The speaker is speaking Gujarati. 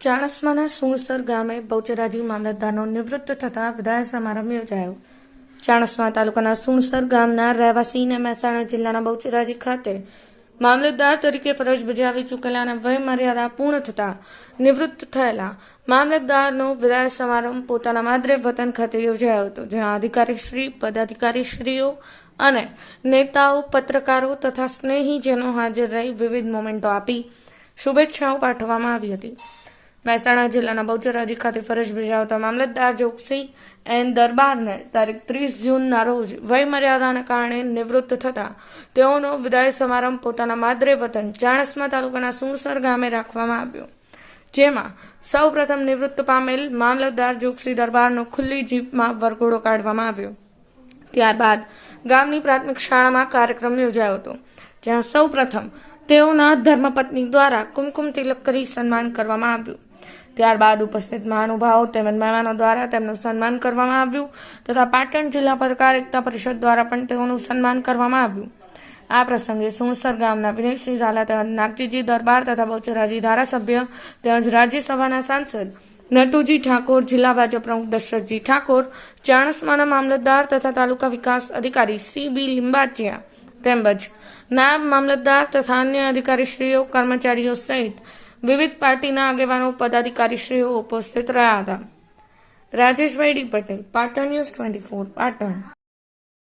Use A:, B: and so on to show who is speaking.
A: ચાણસ્માના સુણસર ગામે બહુચરાજી મામલતદારનો નિવૃત્ત થતા વિદાય સમારંભ યોજાયો. ચાણસ્મા તાલુકાના સુણસર ગામના રહેવાસીને મહેસાણા જિલ્લાના બહુચરાજી ખાતે મામલતદાર તરીકે ફરજ બજાવી ચૂકેલા અને વય મર્યાદા પૂર્ણ થતા નિવૃત્ત થયેલા મામલતદારનો વિદાય સમારંભ પોતાના માદરે વતન ખાતે યોજાયો હતો, જ્યાં અધિકારીશ્રી, પદાધિકારીશ્રીઓ અને નેતાઓ, પત્રકારો તથા સ્નેહીજનો હાજર રહી વિવિધ મોમેન્ટો આપી શુભેચ્છાઓ પાઠવવામાં આવી હતી. મહેસાણા જિલ્લાના બહુચરાજી ખાતે ફરજ બજાવતા મામલતદાર જોગસી એન દરબારને તારીખ 30 જૂનના રોજ વય મર્યાદાને કારણે નિવૃત્ત થતા તેઓનો વિદાય સમારંભ પોતાના માદરે વતન ચાણસ્મા તાલુકાના સુણસર ગામે રાખવામાં આવ્યો, જેમાં સૌ પ્રથમ નિવૃત્ત પામેલ મામલતદાર જોગસી દરબારનો ખુલ્લી જીપમાં વરઘોડો કાઢવામાં આવ્યો. ત્યારબાદ ગામની પ્રાથમિક શાળામાં કાર્યક્રમ યોજાયો હતો, જ્યાં સૌ પ્રથમ તેઓના ધર્મપત્ની દ્વારા કુમકુમ તિલક કરી સન્માન કરવામાં આવ્યું. ત્યારબાદ ઉપસ્થિત મહાનુભાવો તેમજ મહેમાનો દ્વારા તેમનું સન્માન કરવામાં આવ્યું તથા પાટણ જિલ્લા પત્રકાર એકતા પરિષદ દ્વારા પણ તેઓનું સન્માન કરવામાં આવ્યું. આ પ્રસંગે સુણસર ગામના વિનયસિંહ ઝાલા તેમજ નાગજીજી દરબાર તથા બહુચરાજી ધારાસભ્ય તેમજ રાજ્યસભાના સાંસદ નટુજી ઠાકોર, જિલ્લા ભાજપ પ્રમુખ દશરથજી ઠાકોર, ચાણસ્માના મામલતદાર તથા તાલુકા વિકાસ અધિકારી CB લિંબાચિયા તેમજ નાયબ મામલતદાર તથા અન્ય અધિકારીશ્રીઓ, કર્મચારીઓ સહિત વિવિધ પાર્ટીના આગેવાનો, પદાધિકારીશ્રીઓ ઉપસ્થિત રહ્યા હતા. Rajeshbhai D Patel, Patan news 24, Patan.